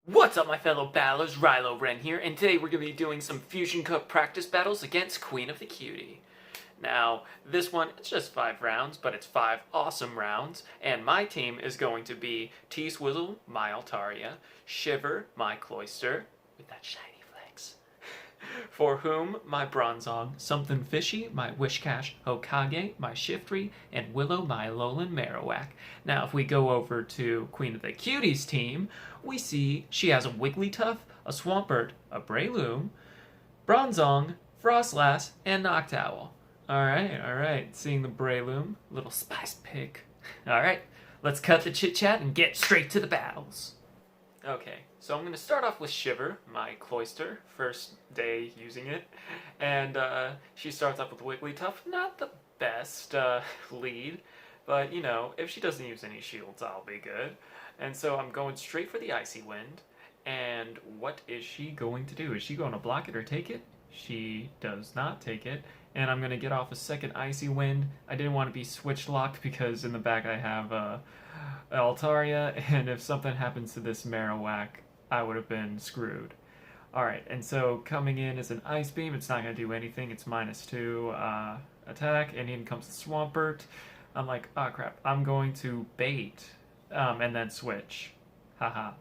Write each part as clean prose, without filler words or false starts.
What's up, my fellow battlers? Ren here, and today we're going to be doing some Fusion Cup practice battles against Queen of the Cutie. Now, this one, it's just 5 rounds, but it's 5 awesome rounds, and my team is going to be T-Swizzle, my Altaria, Shiver, my Cloyster, with that shiny flex, For Whom, my Bronzong, Something Fishy, my Wishcash, Hokage, my Shiftry, and Willow, my Alolan Marowak. Now, if we go over to Queen of the Cutie's team, we see she has a Wigglytuff, a Swampert, a Breloom, Bronzong, Frostlass, and Noctowl. Alright, seeing the Breloom, little spice pick. Alright, let's cut the chit-chat and get straight to the battles. Okay, so I'm going to start off with Shiver, my Cloyster, first day using it, and she starts off with Wigglytuff, not the best lead, but you know, if she doesn't use any shields, I'll be good. And so I'm going straight for the Icy Wind, and what is she going to do? Is she going to block it or take it? She does not take it, and I'm going to get off a second Icy Wind. I didn't want to be switch locked because in the back I have Altaria, and if something happens to this Marowak, I would have been screwed. Alright, and so coming in is an Ice Beam. It's not going to do anything. It's -2 attack, and in comes the Swampert. I'm like, oh crap, I'm going to bait, and then switch. Haha.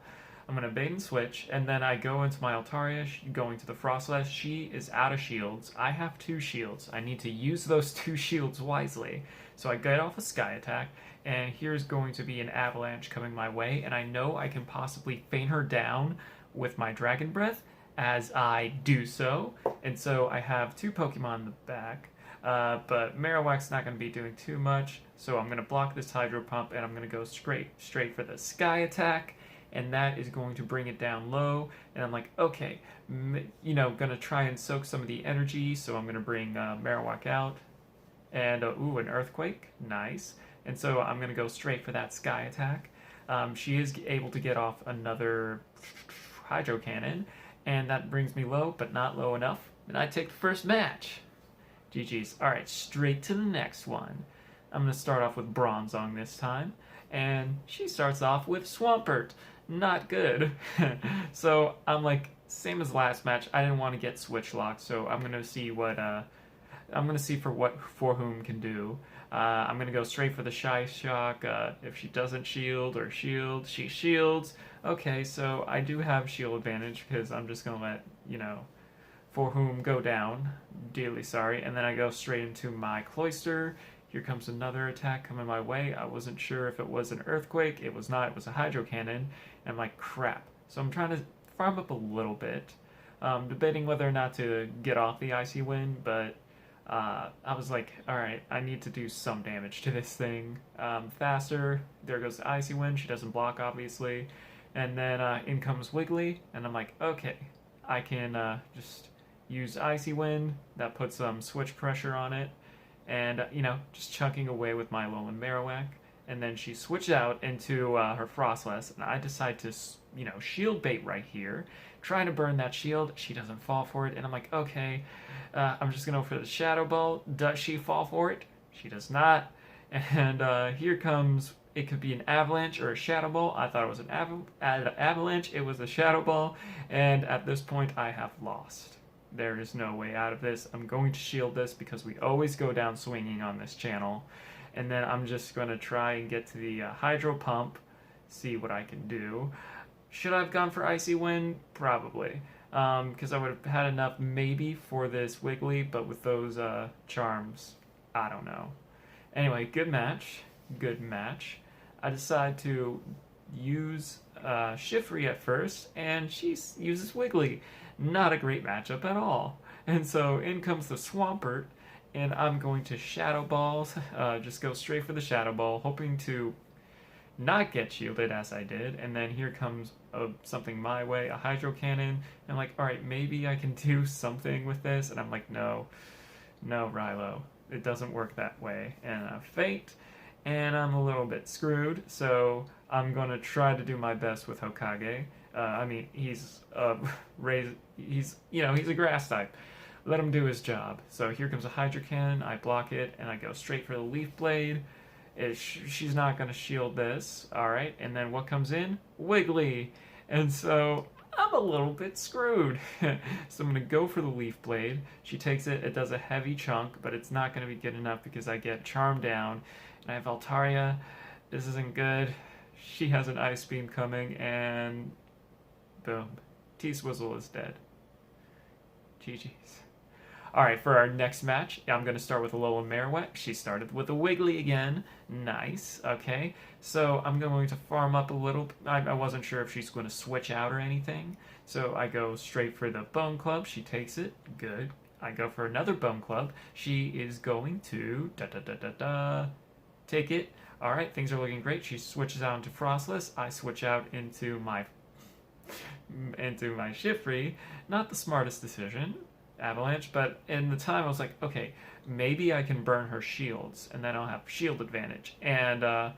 I'm going to bait and switch, and then I go into my Altaria, going to the Frostlass. She is out of shields. I have 2 shields. I need to use those 2 shields wisely. So I get off a Sky Attack, and here's going to be an Avalanche coming my way, and I know I can possibly feint her down with my Dragon Breath as I do so. And so I have 2 Pokemon in the back, but Marowak's not going to be doing too much, so I'm going to block this Hydro Pump, and I'm going to go straight for the Sky Attack, and that is going to bring it down low. And I'm like, okay, you know, gonna try and soak some of the energy, so I'm gonna bring Marowak out, and ooh, an Earthquake, nice. And so I'm gonna go straight for that Sky Attack. She is able to get off another Hydro Cannon, and that brings me low, but not low enough, and I take the first match. GG's. Alright, straight to the next one. I'm gonna start off with Bronzong this time, and she starts off with Swampert. Not good. So I'm like, same as last match, I didn't want to get switch locked, so I'm gonna see what I'm gonna see For Whom can do. I'm gonna go straight for the Shy Shock. If she doesn't shield or shield, she shields. Okay, so I do have shield advantage because I'm just gonna let, you know, For Whom go down. Dearly sorry. And then I go straight into my Cloyster. Here comes another attack coming my way. I wasn't sure if it was an Earthquake. It was not. It was a Hydro Cannon. And I'm like, crap. So I'm trying to farm up a little bit. Debating whether or not to get off the Icy Wind, but I was like, alright, I need to do some damage to this thing. Faster. There goes the Icy Wind. She doesn't block, obviously. And then in comes Wiggly. And I'm like, okay, I can just use Icy Wind. That puts some switch pressure on it. And, you know, just chunking away with my Alolan Marowak. And then she switched out into her Frostlass, and I decide to, you know, shield bait right here, trying to burn that shield. She doesn't fall for it, and I'm like, okay, I'm just going to go for the Shadow Ball. Does she fall for it? She does not. And here comes, it could be an Avalanche or a Shadow Ball. I thought it was an Avalanche. It was a Shadow Ball, and at this point, I have lost. There is no way out of this. I'm going to shield this because we always go down swinging on this channel. And then I'm just going to try and get to the Hydro Pump, see what I can do. Should I have gone for Icy Wind? Probably. Because I would have had enough maybe for this Wiggly, but with those charms, I don't know. Anyway, good match. Good match. I decide to use Shiftry at first, and she uses Wiggly. Not a great matchup at all. And so in comes the Swampert, and I'm going to Shadow Balls, just go straight for the Shadow Ball, hoping to not get shielded as I did. And then here comes something my way, a Hydro Cannon. And I'm like, alright, maybe I can do something with this. And I'm like, no, Rilo, it doesn't work that way. And I feint, and I'm a little bit screwed, so I'm going to try to do my best with Hokage. I mean, he's a grass type. Let him do his job. So here comes a Hydro Cannon. I block it, and I go straight for the Leaf Blade. She's not going to shield this. Alright, and then what comes in? Wiggly. And so I'm a little bit screwed. So I'm going to go for the leaf blade. She takes it. It does a heavy chunk, but it's not going to be good enough because I get charmed down. And I have Altaria. This isn't good. She has an ice beam coming, and boom. T-Swizzle is dead. GG's. Alright, for our next match, I'm going to start with Alolan Marowak. She started with a Wiggly again. Nice. Okay. So I'm going to farm up a little. I wasn't sure if she's going to switch out or anything. So I go straight for the Bone Club. She takes it. Good. I go for another Bone Club. She is going to take it. Alright, things are looking great. She switches out into Frostless. I switch out into my Shiftry. Not the smartest decision. Avalanche, but in the time I was like, okay, maybe I can burn her shields and then I'll have shield advantage. And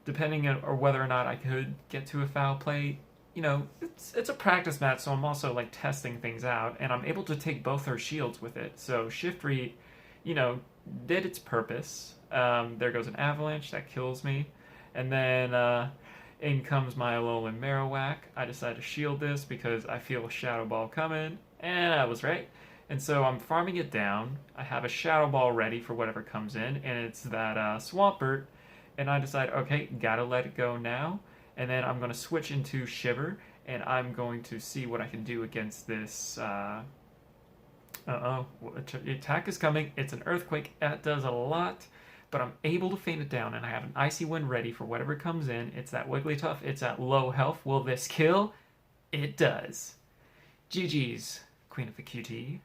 depending on or whether or not I could get to a foul play, you know, it's a practice match, so I'm also like testing things out, and I'm able to take both her shields with it. So Shiftry, you know, did its purpose. There goes an Avalanche that kills me, and then in comes my Alolan Marowak. I decide to shield this because I feel a Shadow Ball coming, and I was right. And so I'm farming it down. I have a Shadow Ball ready for whatever comes in, and it's that Swampert. And I decide, okay, gotta let it go now. And then I'm going to switch into Shiver, and I'm going to see what I can do against this. Attack is coming. It's an Earthquake. That does a lot, but I'm able to feint it down, and I have an Icy Wind ready for whatever comes in. It's that Wigglytuff. It's at low health. Will this kill? It does. GG's, Queen of the QT.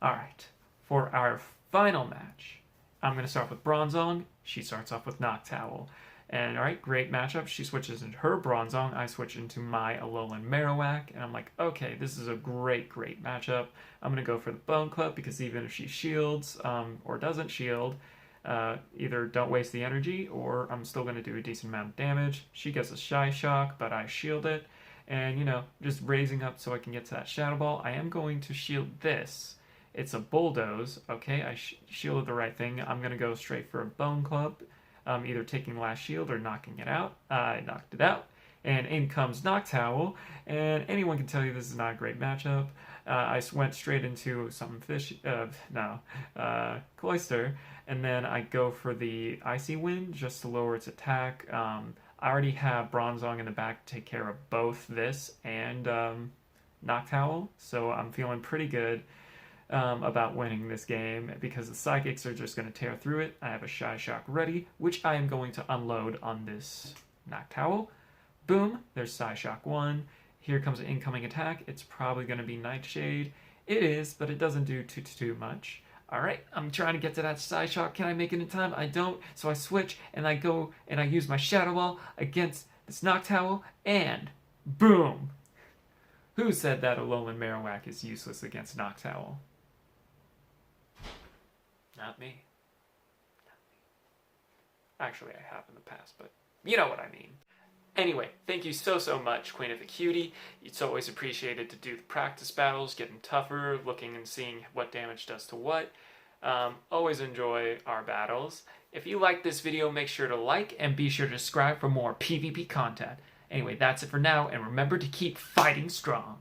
Alright, for our final match, I'm going to start with Bronzong. She starts off with Noctowl. And alright, great matchup. She switches into her Bronzong. I switch into my Alolan Marowak. And I'm like, okay, this is a great matchup. I'm going to go for the Bone Club because even if she shields or doesn't shield, either don't waste the energy or I'm still going to do a decent amount of damage. She gets a Shy Shock, but I shield it. And, you know, just raising up so I can get to that Shadow Ball. I am going to shield this. It's a Bulldoze. Okay, I shielded the right thing. I'm going to go straight for a Bone Club, either taking Last Shield or knocking it out. I knocked it out. And in comes Noctowl. And anyone can tell you this is not a great matchup. I went straight into something Cloyster. And then I go for the Icy Wind just to lower its attack. I already have Bronzong in the back to take care of both this and Noctowl. So I'm feeling pretty good about winning this game because the Psychics are just going to tear through it. I have a Shy Shock ready, which I am going to unload on this Noctowl. Boom, there's Psy Shock 1. Here comes an incoming attack. It's probably going to be Nightshade. It is, but it doesn't do too much. Alright, I'm trying to get to that Psy Shock. Can I make it in time? I don't. So I switch, and I go, and I use my Shadow Ball against this Noctowl, and boom! Who said that Alolan Marowak is useless against Noctowl? Not me. Actually, I have in the past, but you know what I mean. Anyway, thank you so much, Queen of the Cutie. It's always appreciated to do the practice battles, getting tougher, looking and seeing what damage does to what. Always enjoy our battles. If you like this video, make sure to like and be sure to subscribe for more PvP content. Anyway, that's it for now, and remember to keep fighting strong.